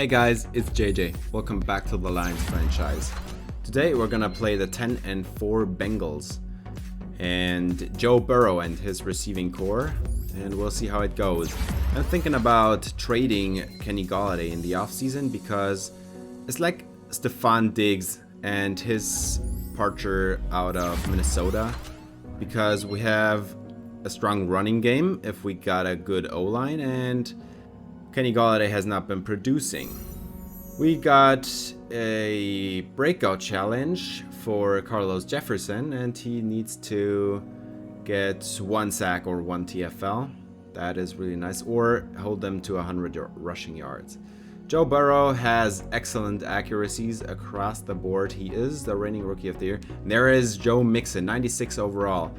Hey guys, it's JJ. Welcome back to the Lions franchise. Today we're gonna play the 10-4 Bengals and Joe Burrow and his receiving core, and we'll see how it goes. I'm thinking about trading Kenny Golladay in the offseason because it's like Stephon Diggs and his departure out of Minnesota, because we have a strong running game if we got a good O-line, and Kenny Golladay has not been producing. We got a breakout challenge for Carlos Jefferson, and he needs to get 1 sack or 1 TFL. That is really nice, or hold them to 100 rushing yards. Joe Burrow has excellent accuracies across the board. He is the reigning rookie of the year. And there is Joe Mixon, 96 overall.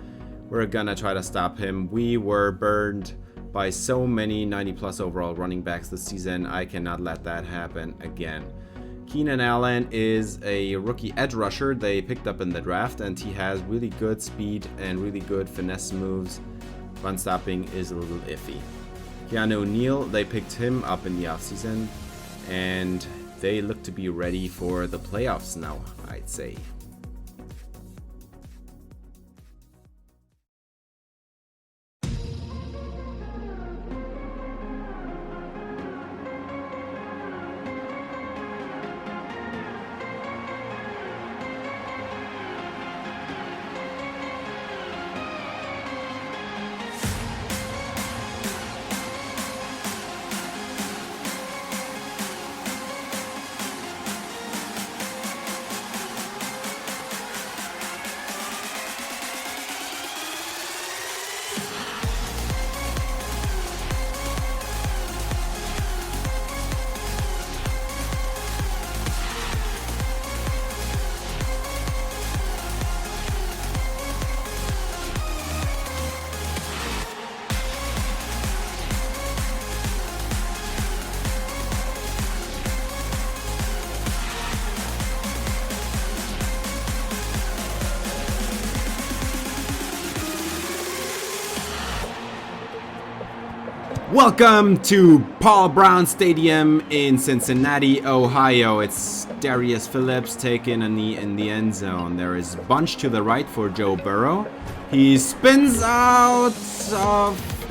We're gonna try to stop him. We were burned by so many 90+ overall running backs this season. I cannot let that happen again. Keenan Allen is a rookie edge rusher they picked up in the draft, and he has really good speed and really good finesse moves. Run stopping is a little iffy. Keanu Neal, they picked him up in the offseason, and they look to be ready for the playoffs now, I'd say. Welcome to Paul Brown Stadium in Cincinnati, Ohio. It's Darius Phillips taking a knee in the end zone. There is bunch to the right for Joe Burrow. He spins out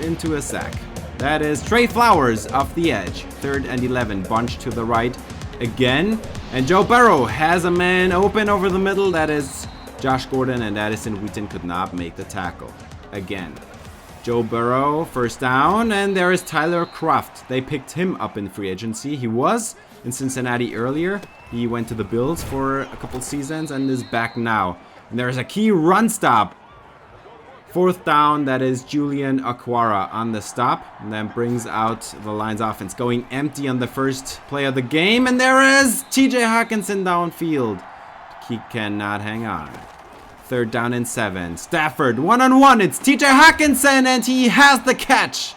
into a sack. That is Trey Flowers off the edge. 3rd and 11, bunch to the right again. And Joe Burrow has a man open over the middle. That is Josh Gordon, and Addison Wheaton could not make the tackle again. Joe Burrow, first down, and there is Tyler Kroft. They picked him up in free agency. He was in Cincinnati earlier. He went to the Bills for a couple seasons and is back now. And there's a key run stop. 4th down, that is Julian Okwara on the stop, and then brings out the Lions offense going empty on the first play of the game. And there is TJ Hawkinson downfield. He cannot hang on. 3rd down and 7. Stafford, 1-on-1. It's TJ Hawkinson, and he has the catch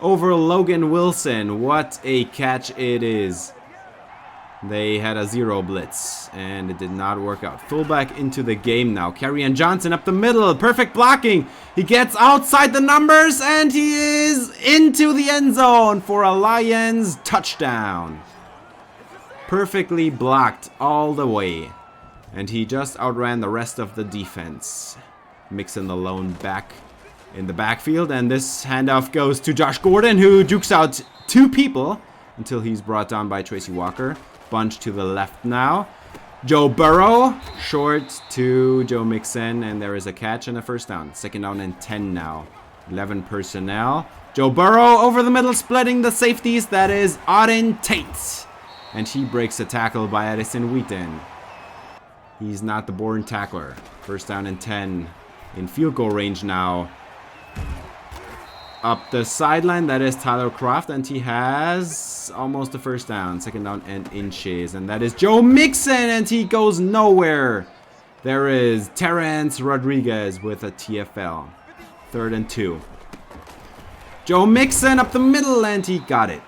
over Logan Wilson. What a catch it is. They had a 0 blitz, and it did not work out. Fullback into the game now. Kerryon Johnson up the middle. Perfect blocking. He gets outside the numbers, and he is into the end zone for a Lions touchdown. Perfectly blocked all the way. And he just outran the rest of the defense. Mixon the lone back in the backfield. And this handoff goes to Josh Gordon, who jukes out 2 people until he's brought down by Tracy Walker. Bunch to the left now. Joe Burrow, short to Joe Mixon. And there is a catch and a first down. 2nd down and 10 now. 11 personnel. Joe Burrow over the middle, splitting the safeties. That is Auden Tate. And he breaks a tackle by Addison Wheaton. He's not the born tackler. 1st down and 10 in field goal range now. Up the sideline, that is Tyler Kroft, and he has almost a first down. 2nd down and inches, and that is Joe Mixon, and he goes nowhere. There is Terrence Rodriguez with a TFL. 3rd and 2. Joe Mixon up the middle, and he got it.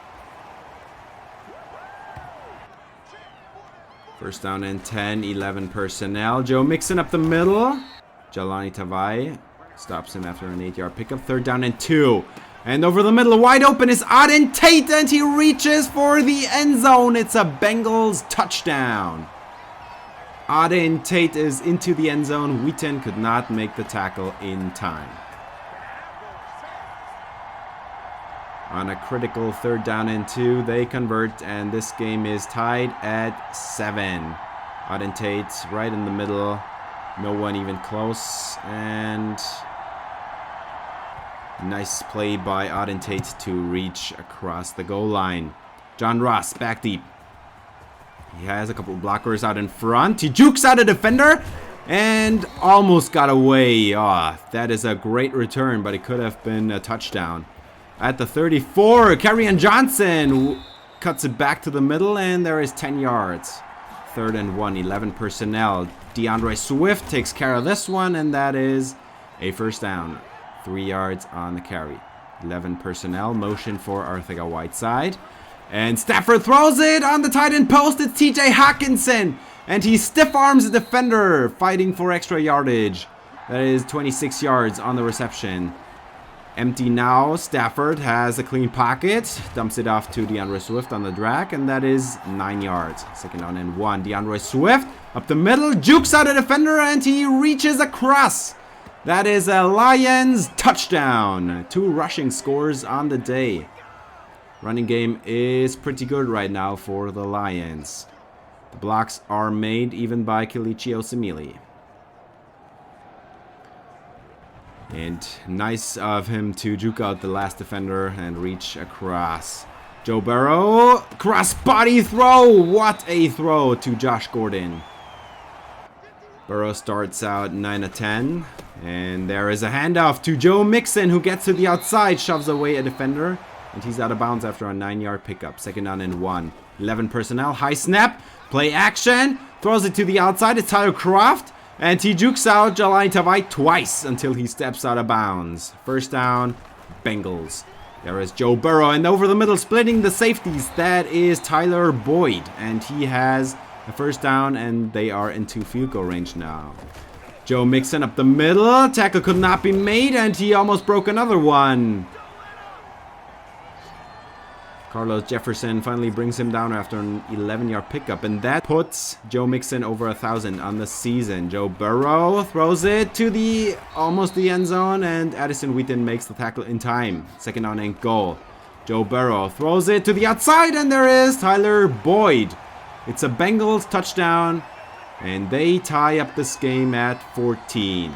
1st down and 10, 11 personnel. Joe Mixon up the middle. Jelani Tavai stops him after an 8-yard pickup. 3rd down and 2. And over the middle, wide open is Auden Tate, and he reaches for the end zone. It's a Bengals touchdown. Auden Tate is into the end zone. Wheaton could not make the tackle in time. On a critical 3rd down and 2, they convert, and this game is tied at 7. Auden Tate right in the middle. No one even close, and nice play by Auden Tate to reach across the goal line. John Ross back deep. He has a couple of blockers out in front. He jukes out a defender and almost got away. That is a great return, but it could have been a touchdown. At the 34, Kerryon Johnson cuts it back to the middle, and there is 10 yards. 3rd and 1, 11 personnel. DeAndre Swift takes care of this one, and that is a first down. 3 yards on the carry. 11 personnel, motion for Arcega-Whiteside. And Stafford throws it on the tight end post. It's TJ Hawkinson. And he stiff arms the defender, fighting for extra yardage. That is 26 yards on the reception. Empty now. Stafford has a clean pocket. Dumps it off to DeAndre Swift on the drag. And that is 9 yards. 2nd down and 1. DeAndre Swift up the middle. Jukes out a defender, and he reaches across. That is a Lions touchdown. 2 rushing scores on the day. Running game is pretty good right now for the Lions. The blocks are made even by Kelechi Osemele. And nice of him to juke out the last defender and reach across. Joe Burrow, cross-body throw. What a throw to Josh Gordon. Burrow starts out 9 of 10. And there is a handoff to Joe Mixon, who gets to the outside, shoves away a defender. And he's out of bounds after a 9-yard pickup. 2nd down and 1. 11 personnel, high snap, play action. Throws it to the outside. It's Tyler Kroft. And he jukes out Jalani Tavai twice until he steps out of bounds. First down, Bengals. There is Joe Burrow, and over the middle, splitting the safeties. That is Tyler Boyd. And he has a first down, and they are into field goal range now. Joe Mixon up the middle. Tackle could not be made, and he almost broke another one. Carlos Jefferson finally brings him down after an 11-yard pickup, and that puts Joe Mixon over 1,000 on the season. Joe Burrow throws it to almost the end zone, and Addison Wheaton makes the tackle in time. 2nd down and goal. Joe Burrow throws it to the outside, and there is Tyler Boyd. It's a Bengals touchdown, and they tie up this game at 14.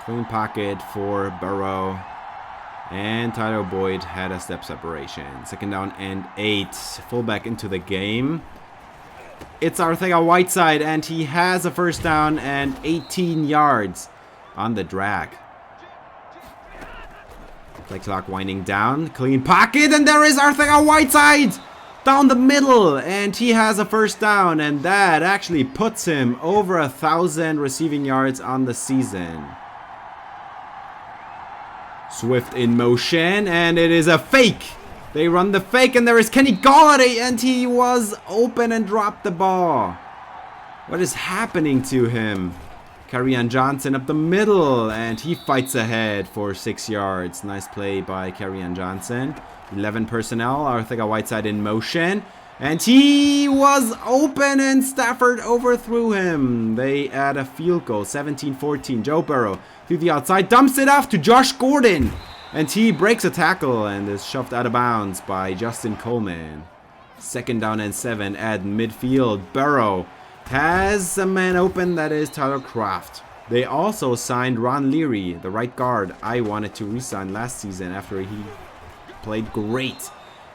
Clean pocket for Burrow. And Tyler Boyd had a step separation. 2nd down and 8. Fullback into the game. It's Arcega-Whiteside, and he has a first down and 18 yards on the drag. Play clock winding down. Clean pocket, and there is Arcega-Whiteside down the middle, and he has a first down, and that actually puts him over 1,000 receiving yards on the season. Swift in motion, and it is a fake. They run the fake, and there is Kenny Golladay, and he was open and dropped the ball. What is happening to him? Kerryon Johnson up the middle, and he fights ahead for 6 yards. Nice play by Kerryon Johnson. 11 personnel, Arcega-Whiteside in motion, and he was open, and Stafford overthrew him. They add a field goal, 17-14. Joe Burrow to the outside, dumps it off to Josh Gordon, and he breaks a tackle and is shoved out of bounds by Justin Coleman. 2nd down and 7 at midfield. Burrow has a man open, that is Tyler Kroft. They also signed Ron Leary, the right guard I wanted to re-sign last season after he played great.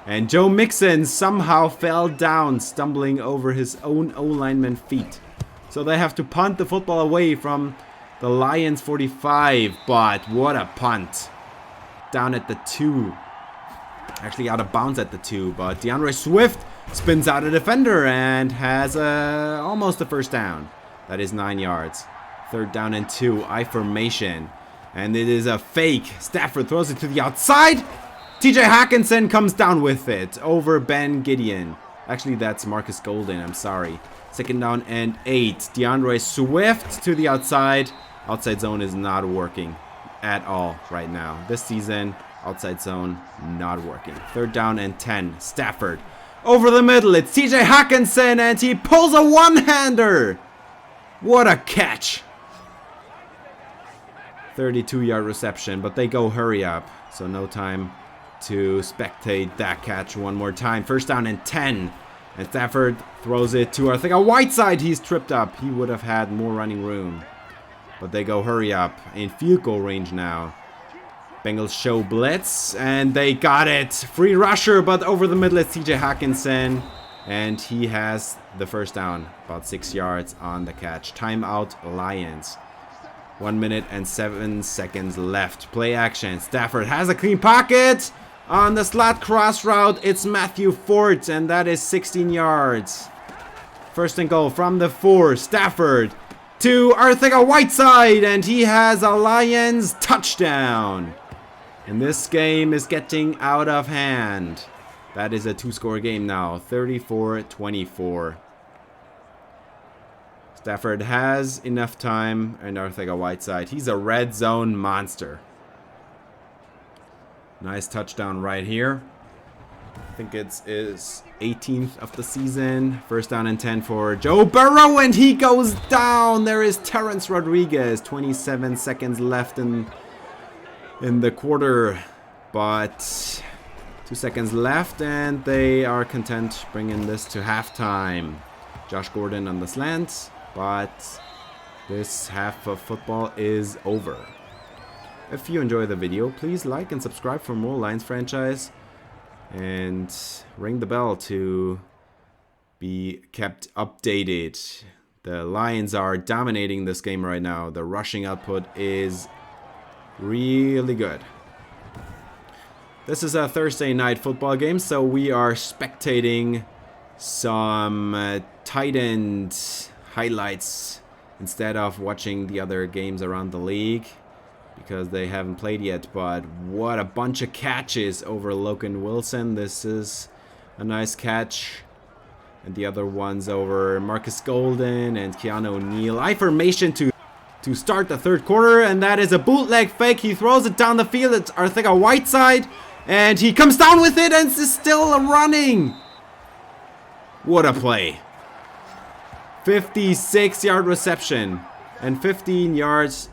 And Joe Mixon somehow fell down, stumbling over his own O-lineman feet. So they have to punt the football away from the Lions 45, but what a punt. Down at the 2. Actually out of bounds at the 2, but DeAndre Swift spins out a defender and has almost a first down. That is 9 yards. 3rd down and 2, I formation. And it is a fake. Stafford throws it to the outside. TJ Hawkinson comes down with it over Ben Gideon. Actually, that's Marcus Golden. I'm sorry. 2nd down and 8. DeAndre Swift to the outside. Outside zone is not working at all right now. This season, outside zone not working. 3rd down and 10. Stafford over the middle. It's TJ Hawkinson and he pulls a one-hander. What a catch. 32-yard reception, but they go hurry up. So no time to spectate that catch one more time. 1st down and 10. And Stafford throws it to, I think, a Whiteside. He's tripped up. He would have had more running room. But they go hurry up in field goal range now. Bengals show blitz, and they got it. Free rusher, but over the middle it's TJ Hawkinson. And he has the 1st down. About 6 yards on the catch. Timeout Lions. 1 minute and 7 seconds left. Play action. Stafford has a clean pocket. On the slot cross route, it's Matthew Ford, and that is 16 yards. 1st and goal from the 4. Stafford to Arthur Whiteside, and he has a Lions touchdown. And this game is getting out of hand. That is a 2-score game now, 34-24. Stafford has enough time, and Arthur Whiteside, he's a red zone monster. Nice touchdown right here. I think it's his 18th of the season. 1st down and 10 for Joe Burrow, and he goes down. There is Terrence Rodriguez. 27 seconds left in the quarter, but 2 seconds left, and they are content bringing this to halftime. Josh Gordon on the slant, but this half of football is over. If you enjoy the video, please like and subscribe for more Lions franchise. And ring the bell to be kept updated. The Lions are dominating this game right now. The rushing output is really good. This is a Thursday night football game, so we are spectating some tight end highlights instead of watching the other games around the league, because they haven't played yet. But what a bunch of catches over Logan Wilson. This is a nice catch. And the other ones over Marcus Golden and Keanu O'Neal. I-formation to start the 3rd quarter, and that is a bootleg fake. He throws it down the field. It's Arthur Whiteside, and he comes down with it and is still running. What a play. 56-yard reception and 15 yards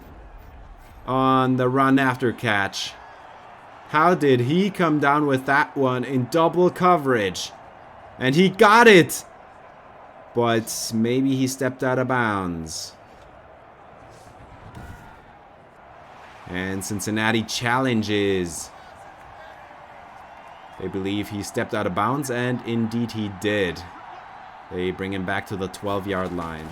on the run after catch. How did he come down with that one in double coverage? And he got it, but maybe he stepped out of bounds. And Cincinnati challenges. They believe he stepped out of bounds, and indeed he did. They bring him back to the 12-yard line.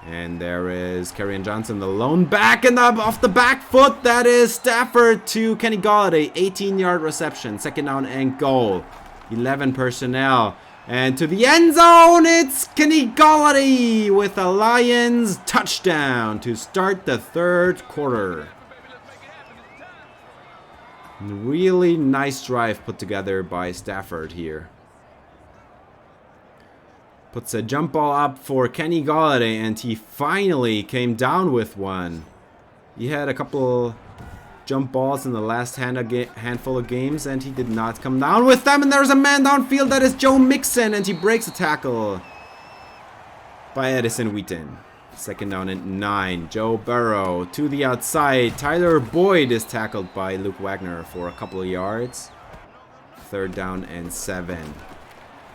And there is Kerryon Johnson, the lone back, and off the back foot, that is Stafford to Kenny Golladay. 18-yard reception, 2nd down and goal. 11 personnel. And to the end zone, it's Kenny Golladay with a Lions touchdown to start the 3rd quarter. Really nice drive put together by Stafford here. Puts a jump ball up for Kenny Golladay, and he finally came down with one. He had a couple jump balls in the last handful of games, and he did not come down with them. And there's a man downfield, that is Joe Mixon, and he breaks a tackle by Edison Wheaton. 2nd down and 9. Joe Burrow to the outside. Tyler Boyd is tackled by Luke Wagner for a couple of yards. 3rd down and 7.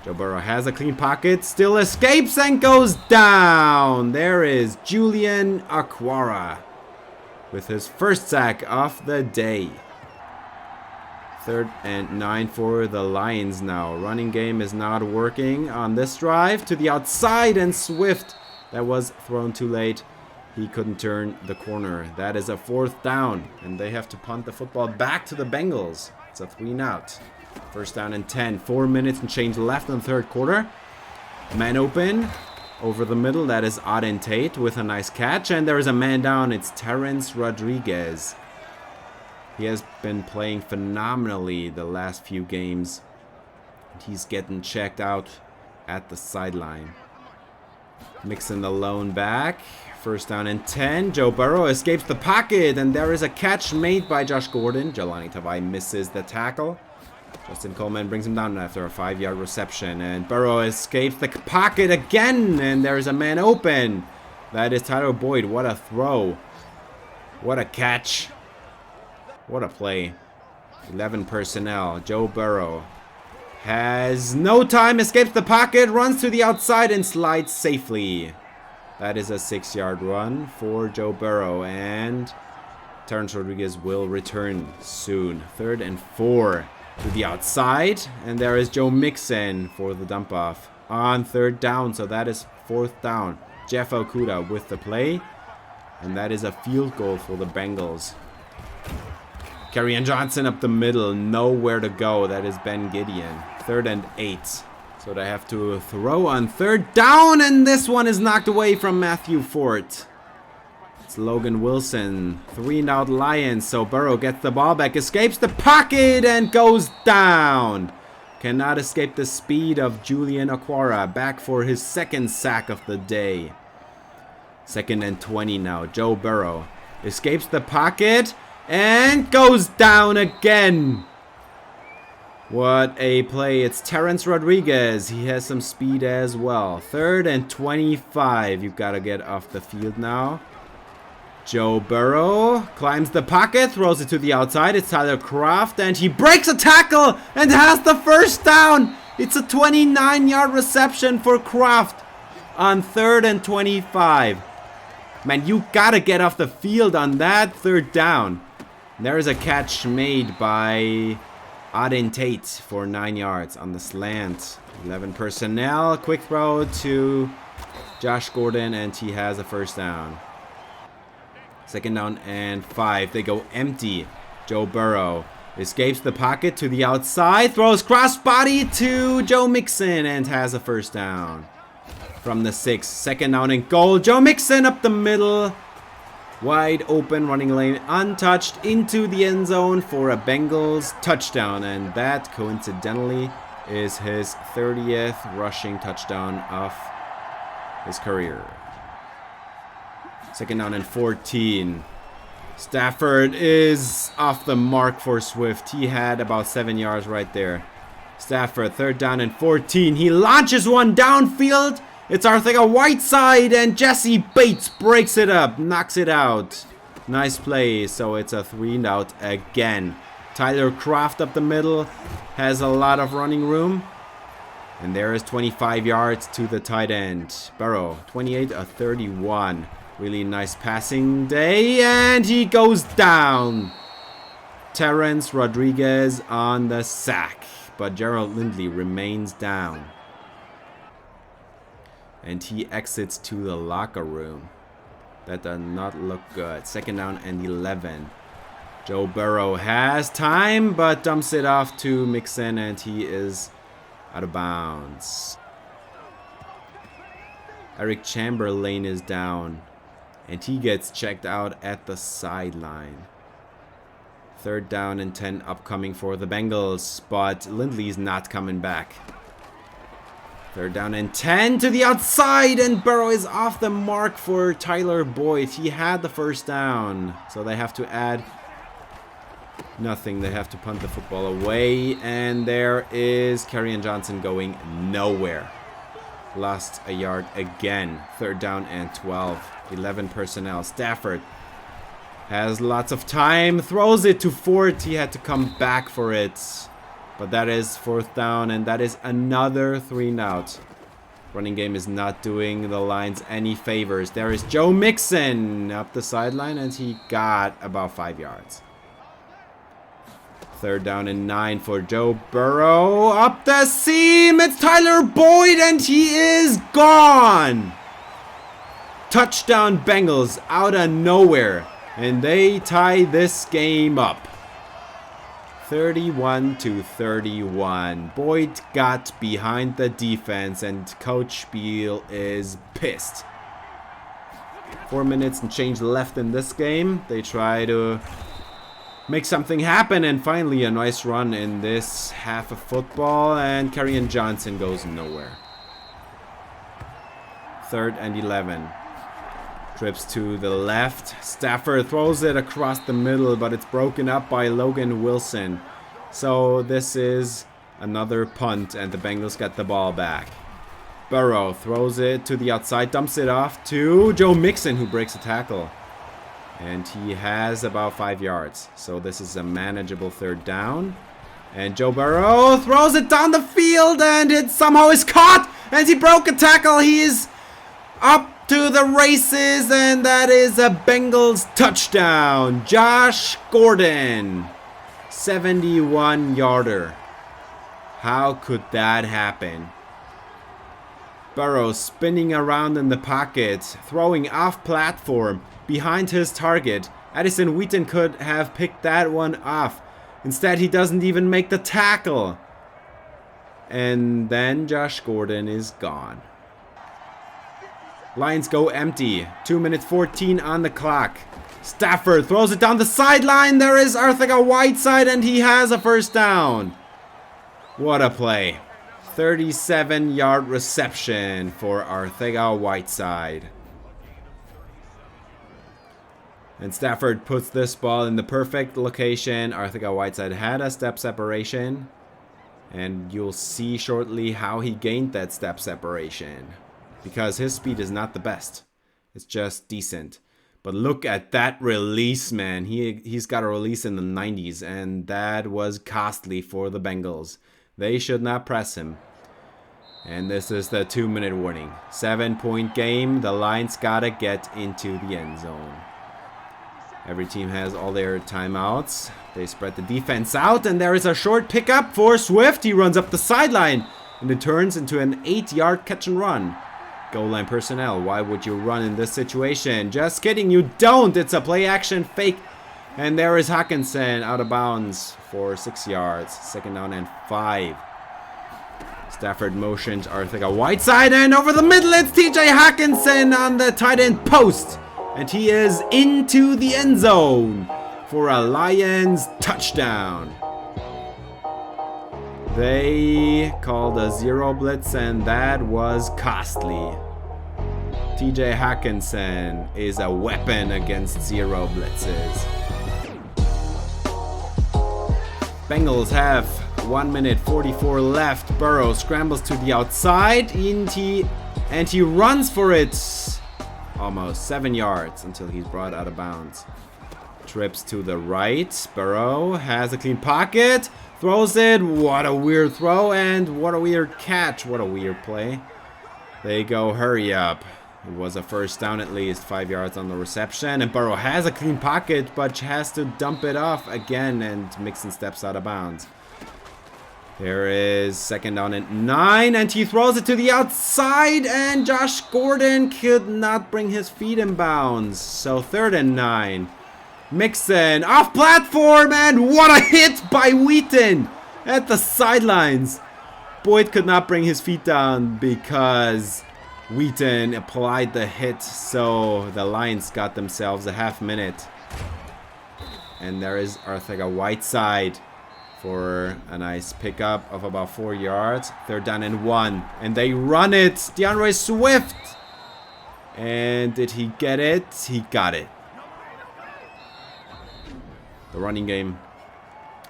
Joe Burrow has a clean pocket, still escapes and goes down. There is Julian Okwara with his 1st sack of the day. 3rd and 9 for the Lions now. Running game is not working on this drive. To the outside, and Swift, that was thrown too late. He couldn't turn the corner. That is a 4th down, and they have to punt the football back to the Bengals. It's a 3-and-out. 1st down and 10. 4 minutes and change left in the 3rd quarter. Man open over the middle. That is Auden Tate with a nice catch. And there is a man down. It's Terrence Rodriguez. He has been playing phenomenally the last few games. He's getting checked out at the sideline. Mixon the lone back. First down and 10. Joe Burrow escapes the pocket, and there is a catch made by Josh Gordon. Jelani Tavai misses the tackle. Justin Coleman brings him down after a 5-yard reception, and Burrow escapes the pocket again, and there is a man open. That is Tyler Boyd. What a throw. What a catch. What a play. 11 personnel. Joe Burrow has no time, escapes the pocket, runs to the outside, and slides safely. That is a 6-yard run for Joe Burrow, and Terrence Rodriguez will return soon. 3rd and 4 to the outside, and there is Joe Mixon for the dump off on 3rd down, so that is 4th down. Jeff Okuda with the play, and that is a field goal for the Bengals. Kerryon Johnson up the middle, nowhere to go. That is Ben Gideon. 3rd and 8. So they have to throw on 3rd down, and this one is knocked away from Matthew Fort. It's Logan Wilson. 3-and-out Lions. So Burrow gets the ball back, escapes the pocket, and goes down. Cannot escape the speed of Julian Okwara. Back for his 2nd sack of the day. 2nd and 20 now. Joe Burrow escapes the pocket and goes down again. What a play. It's Terrence Rodriguez. He has some speed as well. 3rd and 25. You've got to get off the field now. Joe Burrow climbs the pocket, throws it to the outside. It's Tyler Kroft, and he breaks a tackle and has the 1st down. It's a 29-yard reception for Kroft on 3rd and 25. Man, you got to get off the field on that 3rd down. There is a catch made by Auden Tate for 9 yards on the slant. 11 personnel. Quick throw to Josh Gordon, and he has a 1st down. 2nd down and 5. They go empty. Joe Burrow escapes the pocket to the outside. Throws crossbody to Joe Mixon and has a 1st down. From the 6. 2nd down and goal. Joe Mixon up the middle. Wide open running lane, untouched into the end zone for a Bengals touchdown. And that, coincidentally, is his 30th rushing touchdown of his career. 2nd down and 14. Stafford is off the mark for Swift. He had about 7 yards right there. Stafford, 3rd down and 14. He launches one downfield. It's Arcega-Whiteside, and Jesse Bates breaks it up, knocks it out. Nice play, so it's a 3-and-out again. Tyler Kroft up the middle, has a lot of running room. And there is 25 yards to the tight end. Burrow, 28-31. Really nice passing day, and he goes down. Terrence Rodriguez on the sack, but Gerald Lindley remains down. And he exits to the locker room. That does not look good. 2nd down and 11. Joe Burrow has time, but dumps it off to Mixon, and he is out of bounds. Eric Chamberlain is down, and he gets checked out at the sideline. 3rd down and 10 upcoming for the Bengals, but Lindley's not coming back. 3rd down and 10 to the outside, and Burrow is off the mark for Tyler Boyd. He had the 1st down, so they have to add nothing. They have to punt the football away, and there is Kerryon Johnson going nowhere. Lost a yard again. 3rd down and 12. 11 personnel. Stafford has lots of time, throws it to Fort. He had to come back for it. But that is 4th down, and that is another 3-and-out. Running game is not doing the Lions any favors. There is Joe Mixon up the sideline, and he got about 5 yards. 3rd down and 9 for Joe Burrow. Up the seam, it's Tyler Boyd, and he is gone. Touchdown Bengals out of nowhere, and they tie this game up. 31-31. Boyd got behind the defense, and Coach Beal is pissed. 4 minutes and change left in this game. They try to make something happen. And finally a nice run in this half of football, and Kerryon Johnson goes nowhere. 3rd and 11. Trips to the left. Stafford throws it across the middle, but it's broken up by Logan Wilson. So this is another punt, and the Bengals get the ball back. Burrow throws it to the outside, dumps it off to Joe Mixon, who breaks a tackle. And he has about 5 yards. So this is a manageable 3rd down. And Joe Burrow throws it down the field, and it somehow is caught. And he broke a tackle. He is up to the races, and that is a Bengals touchdown. Josh Gordon, 71-yarder. How could that happen? Burrow spinning around in the pocket, throwing off platform behind his target. Addison Wheaton could have picked that one off. Instead, he doesn't even make the tackle. And then Josh Gordon is gone. Lions go empty. 2 minutes 14 on the clock. Stafford throws it down the sideline. There is Arcega-Whiteside, and he has a 1st down. What a play. 37-yard reception for Arcega-Whiteside. And Stafford puts this ball in the perfect location. Arcega-Whiteside had a step separation. And you'll see shortly how he gained that step separation. Because his speed is not the best. It's just decent. But look at that release, man. He's got a release in the 90s. And that was costly for the Bengals. They should not press him. And this is the 2-minute warning. 7-point game. The Lions gotta get into the end zone. Every team has all their timeouts. They spread the defense out. And there is a short pickup for Swift. He runs up the sideline. And it turns into an 8-yard catch and run. Goal line personnel. Why would you run in this situation? Just kidding, you don't. It's a play action fake. And there is Hawkinson out of bounds for 6 yards. 2nd down and 5. Stafford motions Arcega-Whiteside, and over the middle it's TJ Hawkinson on the tight end post. And he is into the end zone for a Lions touchdown. They called a 0 blitz, and that was costly. TJ Hawkinson is a weapon against 0 blitzes. Bengals have 1 minute 44 left. Burrow scrambles to the outside, and he runs for it almost 7 yards until he's brought out of bounds. Trips to the right. Burrow has a clean pocket. Throws it. What a weird throw, and what a weird catch. What a weird play. They go hurry up. It was a 1st down at least. 5 yards on the reception. And Burrow has a clean pocket, but has to dump it off again. And Mixon steps out of bounds. There is 2nd down and 9. And he throws it to the outside. And Josh Gordon could not bring his feet in bounds. So 3rd and 9. Mixon off platform, and what a hit by Wheaton at the sidelines. Boyd could not bring his feet down because Wheaton applied the hit, so the Lions got themselves a half minute. And there is Arcega-Whiteside for a nice pickup of about 4 yards. 3rd down and 1, and they run it. DeAndre Swift, and did he get it? He got it. The running game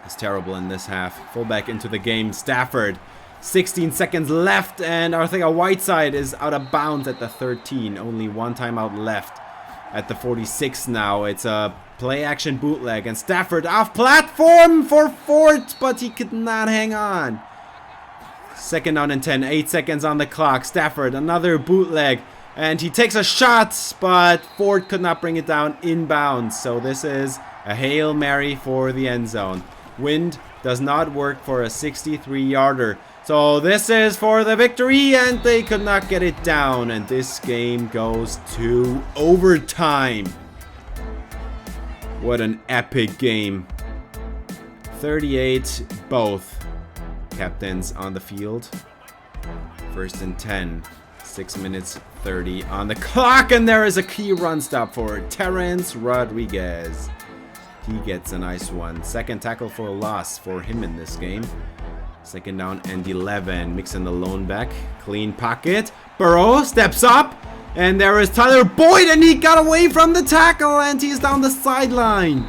is terrible in this half. Fullback into the game. Stafford. 16 seconds left, and Arcega-Whiteside is out of bounds at the 13. Only 1 timeout left at the 46 now. It's a play-action bootleg, and Stafford off platform for Fort, but he could not hang on. 2nd down and 10. 8 seconds on the clock. Stafford, another bootleg, and he takes a shot, but Ford could not bring it down inbounds. So this is a Hail Mary for the end zone. Wind does not work for a 63-yarder. So this is for the victory, and they could not get it down. And this game goes to overtime. What an epic game. 38 both captains on the field. 1st and 10. 6 minutes 30 on the clock, and there is a key run stop for Terrence Rodriguez. He gets a nice one. Second tackle for a loss for him in this game. Second down and 11. Mixon the lone back. Clean pocket. Burrow steps up. And there is Tyler Boyd, and he got away from the tackle, and he's down the sideline.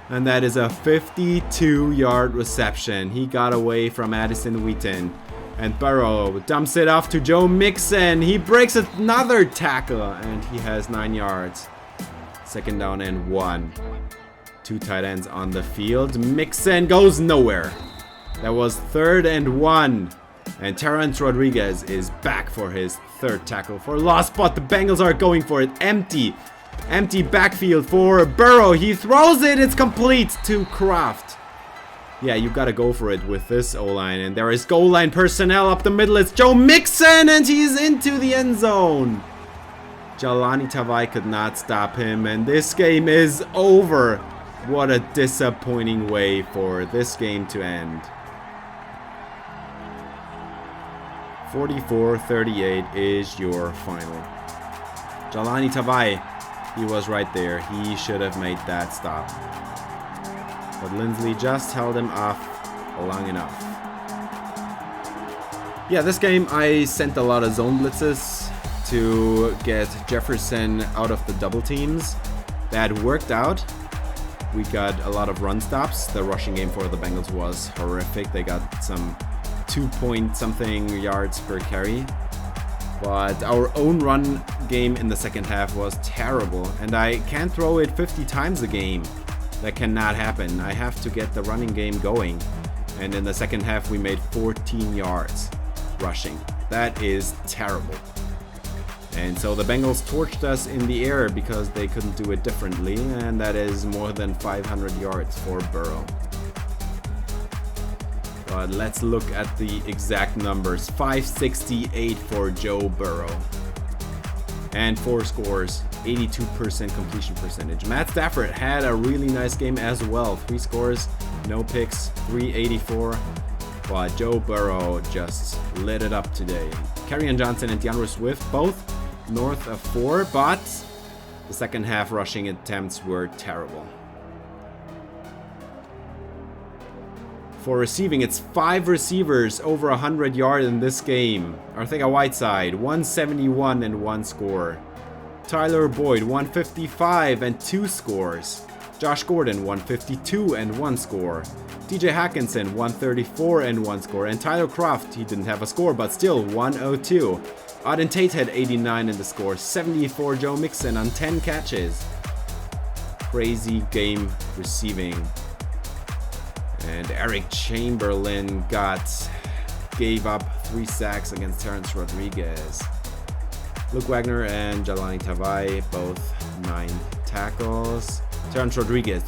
And that is a 52-yard reception. He got away from Addison Wheaton. And Burrow dumps it off to Joe Mixon. He breaks another tackle, and he has 9 yards. Second down and 1. 2 tight ends on the field. Mixon goes nowhere. That was 3rd and 1. And Terrence Rodriguez is back for his 3rd tackle for loss, but the Bengals are going for it. Empty backfield for Burrow. He throws it. It's complete to Kraft. Yeah, you gotta go for it with this O-line. And there is goal line personnel up the middle. It's Joe Mixon, and he's into the end zone. Jahlani Tavai could not stop him, and this game is over. What a disappointing way for this game to end. 44-38 is your final. Jahlani Tavai, he was right there. He should have made that stop. But Lindsley just held him off long enough. Yeah, this game I sent a lot of zone blitzes to get Jefferson out of the double teams. That worked out. We got a lot of run stops. The rushing game for the Bengals was horrific. They got some 2-point-something yards per carry. But our own run game in the second half was terrible. And I can't throw it 50 times a game. That cannot happen. I have to get the running game going. And in the second half, we made 14 yards rushing. That is terrible. And so the Bengals torched us in the air because they couldn't do it differently. And that is more than 500 yards for Burrow. But let's look at the exact numbers. 568 for Joe Burrow. And 4 scores. 82% completion percentage. Matt Stafford had a really nice game as well. 3 scores, no picks, 384. But Joe Burrow just lit it up today. Kerryon Johnson and DeAndre Swift both north of 4, but the second half rushing attempts were terrible. For receiving, it's 5 receivers over 100 yards in this game. Arcega-Whiteside, 171 and 1 score. Tyler Boyd, 155 and 2 scores. Josh Gordon, 152 and 1 score. DJ Hawkinson, 134 and 1 score. And Tyler Kroft, he didn't have a score, but still 102. Auden Tate had 89 in the score. 74 Joe Mixon on 10 catches. Crazy game receiving. And Eric Chamberlain gave up 3 sacks against Terrence Rodriguez. Luke Wagner and Jahlani Tavai, both 9 tackles. Terrence Rodriguez,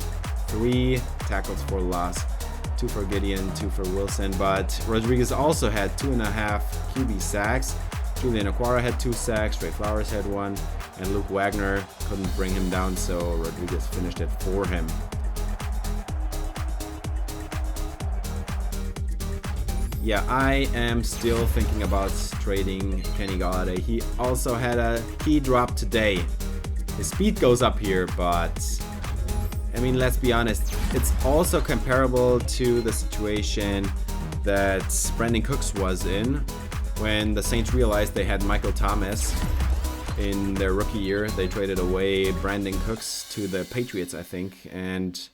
3 tackles for loss. 2 for Gideon, 2 for Wilson. But Rodriguez also had 2.5 QB sacks. Julian Okwara had 2 sacks. Trey Flowers had 1. And Luke Wagner couldn't bring him down, so Rodriguez finished it for him. Yeah, I am still thinking about trading Kenny Golladay. He also had a key drop today. His speed goes up here, but I mean, let's be honest. It's also comparable to the situation that Brandon Cooks was in when the Saints realized they had Michael Thomas in their rookie year. They traded away Brandon Cooks to the Patriots, I think. And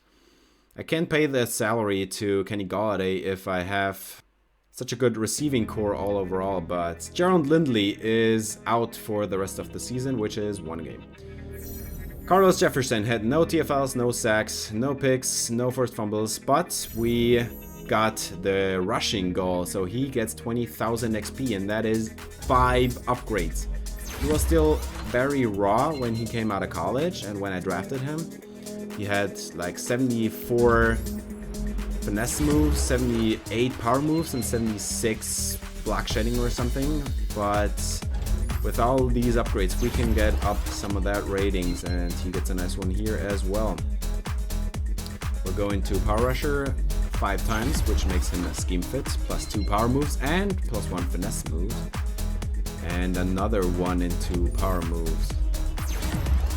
I can't pay the salary to Kenny Golladay if I have such a good receiving core all overall, but Gerald Lindley is out for the rest of the season, which is 1 game. Carlos Jefferson had no TFLs, no sacks, no picks, no forced fumbles, but we got the rushing goal, so he gets 20,000 XP, and that is 5 upgrades. He was still very raw when he came out of college, and when I drafted him, he had like 74 finesse moves, 78 power moves, and 76 block shedding or something. But with all these upgrades, we can get up some of that ratings, and he gets a nice one here as well. We're going to Power Rusher 5 times, which makes him a scheme fit, plus 2 power moves and plus 1 finesse move, and another 1 and 2 power moves.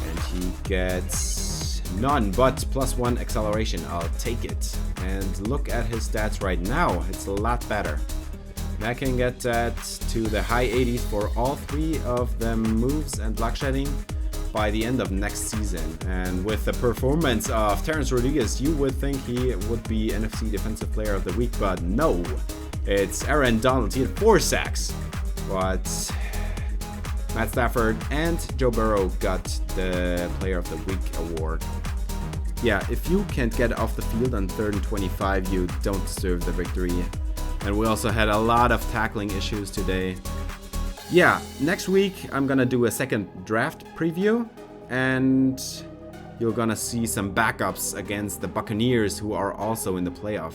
And he gets None, but +1 acceleration. I'll take it. And look at his stats right now. It's a lot better. I can get that to the high 80s for all 3 of them moves and block shedding by the end of next season. And with the performance of Terrence Rodriguez, you would think he would be NFC Defensive Player of the Week, but no. It's Aaron Donald. He had 4 sacks. But Matt Stafford and Joe Burrow got the Player of the Week award. Yeah, if you can't get off the field on 3rd and 25, you don't deserve the victory. And we also had a lot of tackling issues today. Yeah, next week I'm gonna do a second draft preview, and you're gonna see some backups against the Buccaneers, who are also in the playoff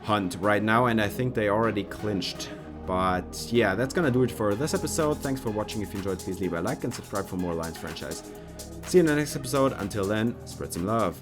hunt right now, and I think they already clinched. But yeah, that's gonna do it for this episode. Thanks for watching. If you enjoyed, please leave a like and subscribe for more Lions franchise. See you in the next episode. Until then, spread some love.